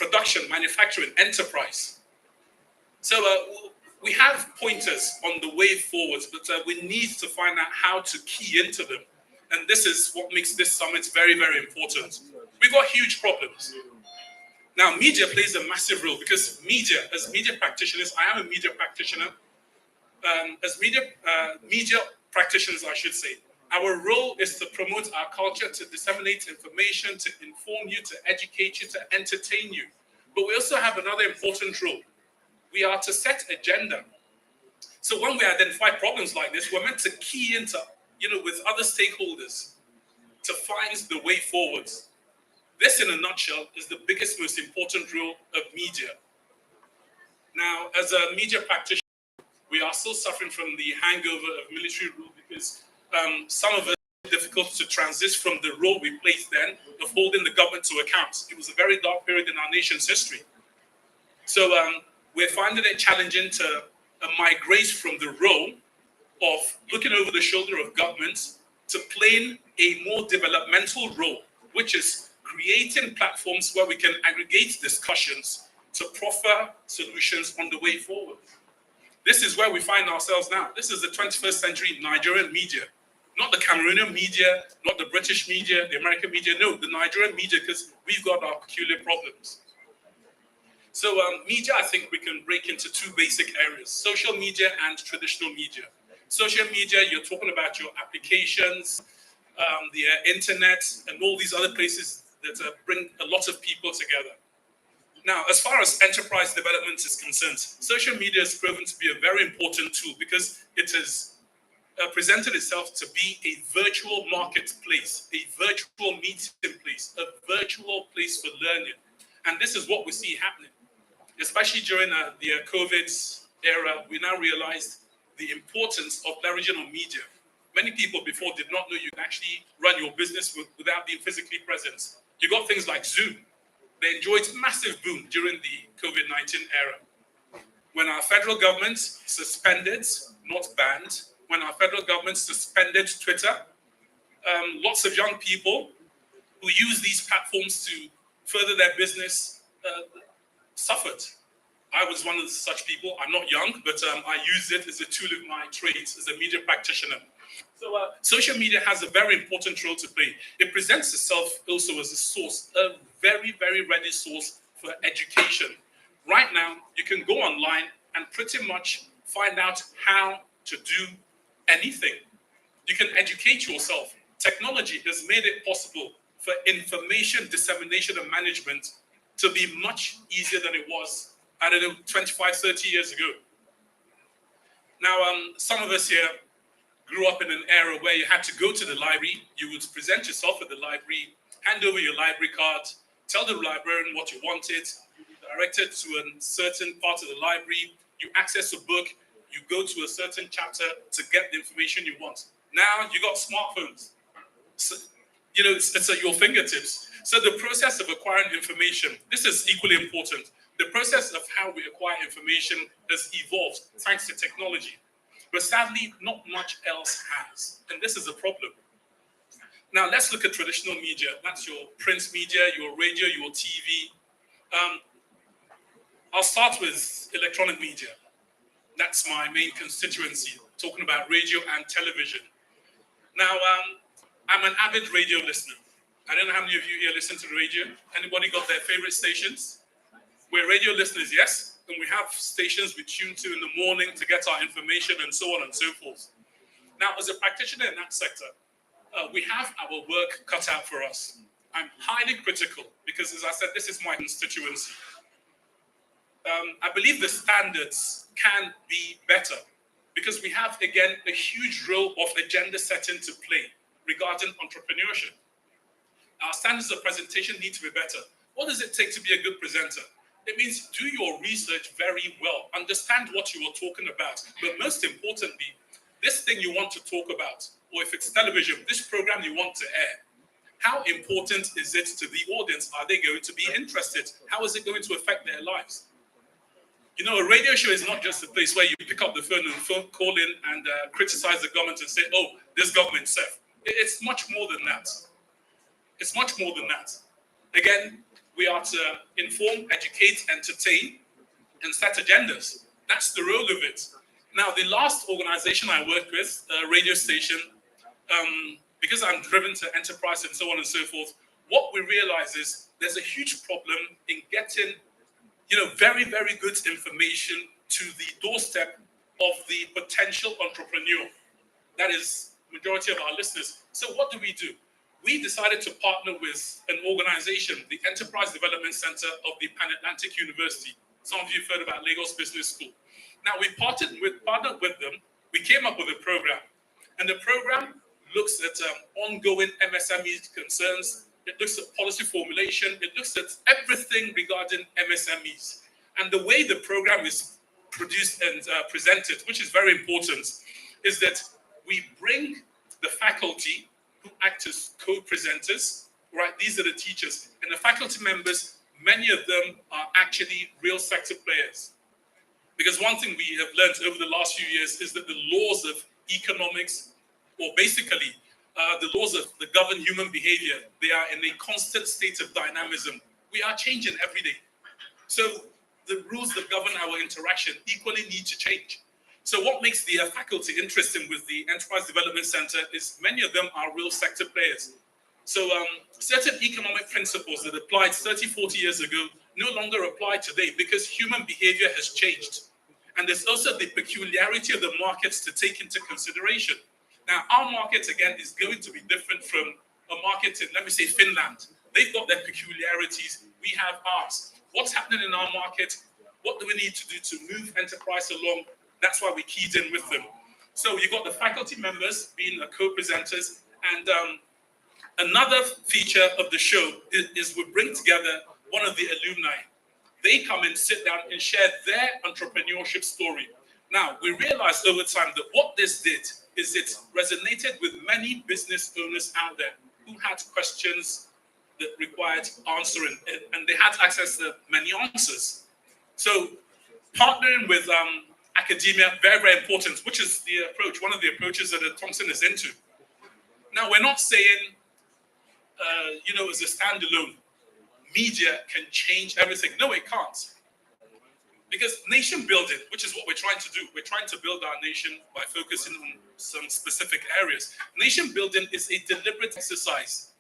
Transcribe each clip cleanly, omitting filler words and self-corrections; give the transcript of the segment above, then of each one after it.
production, manufacturing, enterprise. So we have pointers on the way forwards, but we need to find out how to key into them. And this is what makes this summit very, very important. We've got huge problems. Now, media plays a massive role because media, as media practitioners, I am a media practitioner. As media practitioners, I should say, our role is to promote our culture, to disseminate information, to inform you, to educate you, to entertain you. But we also have another important role. We are to set agenda. So when we identify problems like this, we're meant to key into, with other stakeholders to find the way forward. This, in a nutshell, is the biggest, most important role of media. Now, as a media practitioner, we are still suffering from the hangover of military rule because some of us are difficult to transition from the role we played then of holding the government to account. It was a very dark period in our nation's history. So we're finding it challenging to migrate from the role of looking over the shoulder of government to playing a more developmental role, which is creating platforms where we can aggregate discussions to proffer solutions on the way forward. This is where we find ourselves now. This is the 21st century Nigerian media, not the Cameroonian media, not the British media, the American media, no, the Nigerian media, because we've got our peculiar problems. So media, I think we can break into two basic areas, social media and traditional media. Social media, you're talking about your applications, the internet, and all these other places that bring a lot of people together. Now, as far as enterprise development is concerned, social media has proven to be a very important tool because it has presented itself to be a virtual marketplace, a virtual meeting place, a virtual place for learning. And this is what we see happening. Especially during the COVID era, we now realized the importance of leveraging on media. Many people before did not know you can actually run your business without being physically present. You got things like Zoom. They enjoyed massive boom during the COVID-19 era. When our federal government suspended, not banned, when our federal government suspended Twitter, lots of young people who use these platforms to further their business suffered. I was one of such people. I'm not young, but I use it as a tool of my trades as a media practitioner. So social media has a very important role to play. It presents itself also as a source, a very, very ready source for education. Right now, you can go online and pretty much find out how to do anything. You can educate yourself. Technology has made it possible for information dissemination and management to be much easier than it was, I don't know, 25, 30 years ago. Now, some of us here grew up in an era where you had to go to the library, you would present yourself at the library, hand over your library card, tell the librarian what you wanted, you be directed to a certain part of the library, you access a book, you go to a certain chapter to get the information you want. Now you got smartphones. So, it's at your fingertips. So the process of acquiring information, this is equally important. The process of how we acquire information has evolved thanks to technology. But sadly, not much else has. And this is a problem. Now, let's look at traditional media. That's your print media, your radio, your TV. I'll start with electronic media. That's my main constituency, talking about radio and television. Now, I'm an avid radio listener. I don't know how many of you here listen to the radio. Anybody got their favorite stations? We're radio listeners, yes? And we have stations we tune to in the morning to get our information and so on and so forth. Now, as a practitioner in that sector, we have our work cut out for us. I'm highly critical because, as I said, this is my constituency. I believe the standards can be better because we have, again, a huge role of agenda setting to play regarding entrepreneurship. Our standards of presentation need to be better. What does it take to be a good presenter? It means do your research very well, understand what you are talking about, but most importantly, this thing you want to talk about, or if it's television, this program you want to air, how important is it to the audience? Are they going to be interested? How is it going to affect their lives? A radio show is not just a place where you pick up the phone and call in and criticize the government and say, oh, this government said. It's much more than that. It's much more than that. Again, We are to inform, educate, entertain, and set agendas. That's the role of it. Now, the last organization I worked with, a radio station, because I'm driven to enterprise and so on and so forth, what we realize is there's a huge problem in getting, very, very good information to the doorstep of the potential entrepreneur. That is majority of our listeners. So what do? We decided to partner with an organization, the Enterprise Development Center of the Pan Atlantic University. Some of you have heard about Lagos Business School. Now, we partnered with them. We came up with a program. And the program looks at ongoing MSME concerns. It looks at policy formulation. It looks at everything regarding MSMEs. And the way the program is produced and presented, which is very important, is that we bring the faculty who act as co-presenters, right? These are the teachers. And the faculty members, many of them are actually real sector players. Because one thing we have learned over the last few years is that the laws of economics, or basically the laws that govern human behavior, they are in a constant state of dynamism. We are changing every day. So the rules that govern our interaction equally need to change. So what makes the faculty interesting with the Enterprise Development Center is many of them are real sector players. So certain economic principles that applied 30, 40 years ago no longer apply today because human behavior has changed. And there's also the peculiarity of the markets to take into consideration. Now, our market, again, is going to be different from a market in, let me say, Finland. They've got their peculiarities. We have ours. What's happening in our market? What do we need to do to move enterprise along? That's why we keyed in with them. So you've got the faculty members being the co-presenters. And another feature of the show is we bring together one of the alumni. They come and sit down and share their entrepreneurship story. Now, we realized over time that what this did is it resonated with many business owners out there who had questions that required answering, and they had access to many answers. So partnering with academia, very, very important, which is the approach, one of the approaches that Tongston is into. Now, we're not saying, as a standalone, media can change everything. No, it can't. Because nation building, which is what we're trying to do, we're trying to build our nation by focusing on some specific areas. Nation building is a deliberate exercise.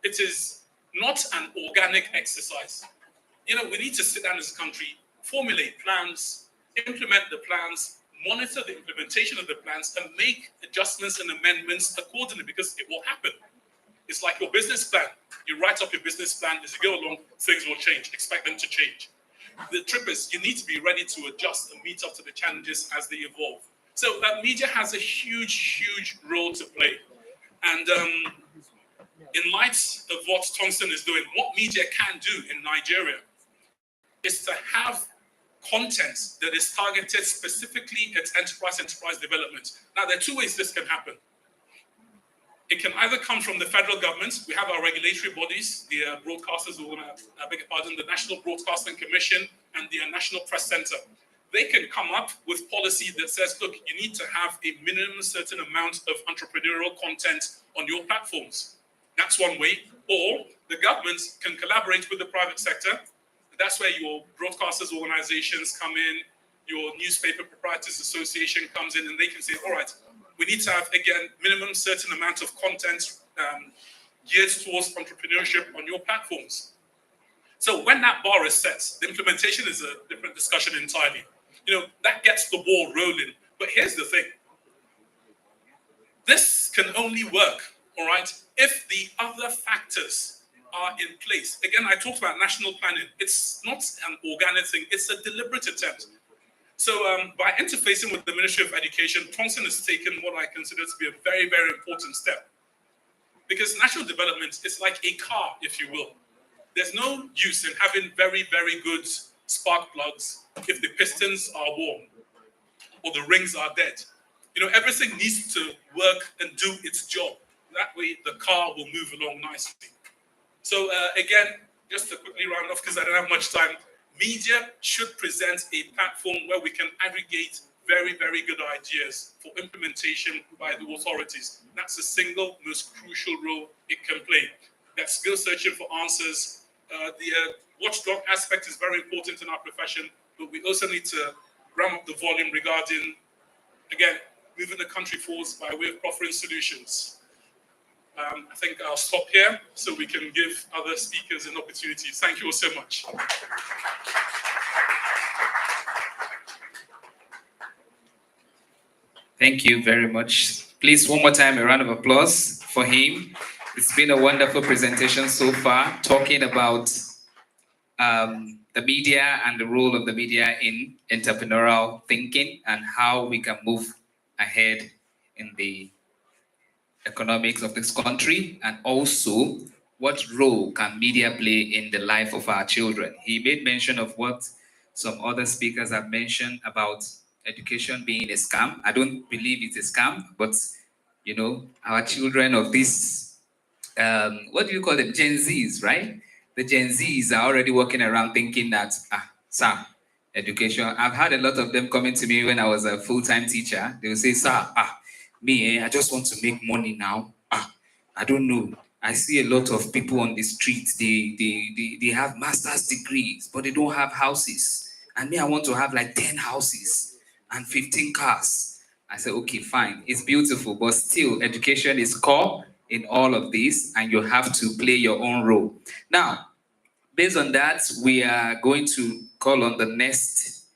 It is not an organic exercise. We need to sit down as a country, formulate plans, implement the plans, monitor the implementation of the plans, and make adjustments and amendments accordingly, because it will happen. It's like your business plan. You write up your business plan. As you go along, things will change. Expect them to change. The trick is you need to be ready to adjust and meet up to the challenges as they evolve. So media has a huge, huge role to play. And in light of what Tongston is doing, what media can do in Nigeria is to have content that is targeted specifically at enterprise development. Now, there are two ways this can happen. It can either come from the federal government. We have our regulatory bodies, the broadcasters, the National Broadcasting Commission and the National Press Center. They can come up with policy that says, look, you need to have a minimum certain amount of entrepreneurial content on your platforms. That's one way. Or the government can collaborate with the private sector. That's where your broadcasters organizations come in, your newspaper proprietors association comes in, and they can say, all right, we need to have, again, minimum certain amount of content geared towards entrepreneurship on your platforms. So when that bar is set, the implementation is a different discussion entirely. That gets the ball rolling. But here's the thing. This can only work, all right, if the other factors are in place. Again, I talked about national planning. It's not an organic thing. It's a deliberate attempt. So by interfacing with the Ministry of Education, Tongston has taken what I consider to be a very, very important step. Because national development is like a car, if you will. There's no use in having very, very good spark plugs if the pistons are warm or the rings are dead. Everything needs to work and do its job. That way, the car will move along nicely. So again, just to quickly round off, because I don't have much time, media should present a platform where we can aggregate very, very good ideas for implementation by the authorities. That's the single most crucial role it can play. That's go searching for answers, The watchdog aspect is very important in our profession, but we also need to ramp up the volume regarding, again, moving the country forward by way of offering solutions. I think I'll stop here so we can give other speakers an opportunity. Thank you all so much. Thank you very much. Please, one more time, a round of applause for him. It's been a wonderful presentation so far, talking about the media and the role of the media in entrepreneurial thinking and how we can move ahead in the economics of this country, and also what role can media play in the life of our children. He made mention of what some other speakers have mentioned about education being a scam. I don't believe it's a scam, but you know, our children of this, what do you call them? Gen Zs, right? The Gen Zs are already walking around thinking that, sir, education. I've had a lot of them coming to me when I was a full-time teacher. They will say, sir, me, I just want to make money now. I don't know. I see a lot of people on the street, they have master's degrees, but they don't have houses. And me, I want to have like 10 houses and 15 cars. I said, okay, fine. It's beautiful, but still, education is core in all of this, and you have to play your own role. Now, based on that, we are going to call on the next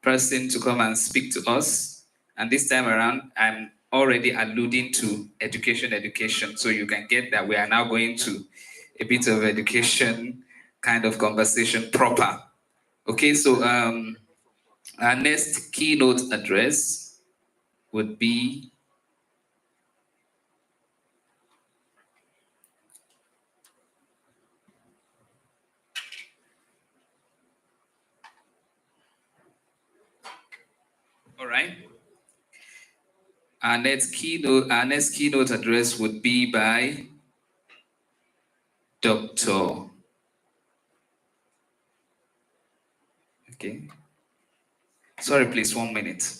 person to come and speak to us. And this time around, I'm already alluding to education. So you can get that we are now going to a bit of education kind of conversation proper. Okay, so our next keynote address would be all right. Our next keynote address would be by Dr. Okay. Sorry, please, 1 minute.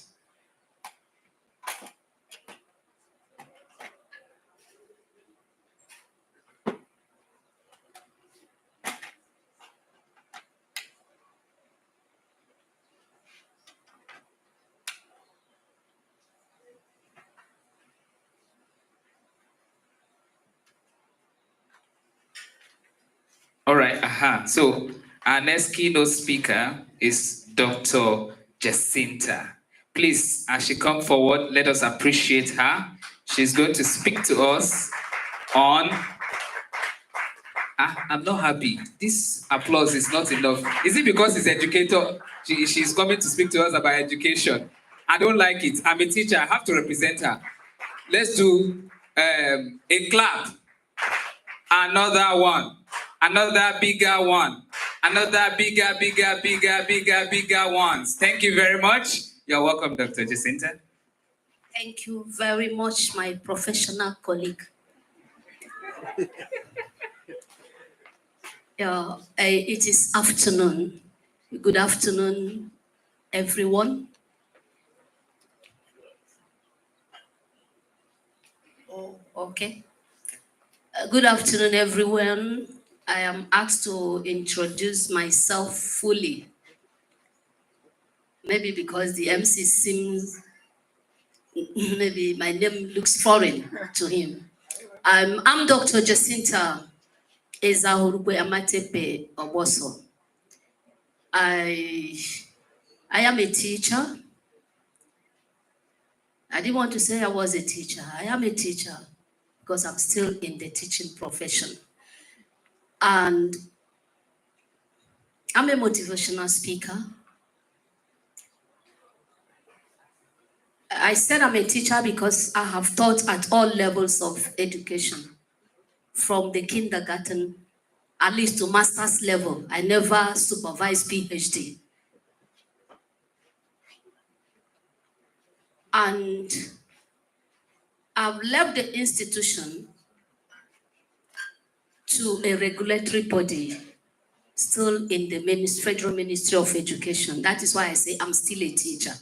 All right, So our next keynote speaker is Dr. Jacinta. Please, as she comes forward, let us appreciate her. She's going to speak to us on... I'm not happy. This applause is not enough. Is it because it's educator? She's coming to speak to us about education. I don't like it. I'm a teacher. I have to represent her. Let's do a clap. Another one. Another bigger one. Another bigger ones. Thank you very much. You're welcome, Dr. Jacinta. Thank you very much, my professional colleague. It is afternoon. Good afternoon, everyone. Oh, okay. Good afternoon, everyone. I am asked to introduce myself fully. Maybe because the MC seems, maybe my name looks foreign to him. I'm Dr. Jacinta Ezahurugwe Amatepe Oboso. I am a teacher. I didn't want to say I was a teacher. I am a teacher because I'm still in the teaching profession. And I'm a motivational speaker. I said I'm a teacher because I have taught at all levels of education, from the kindergarten, at least to master's level. I never supervised PhD. And I've left the institution to a regulatory body, still in the Federal Ministry of Education. That is why I say I'm still a teacher.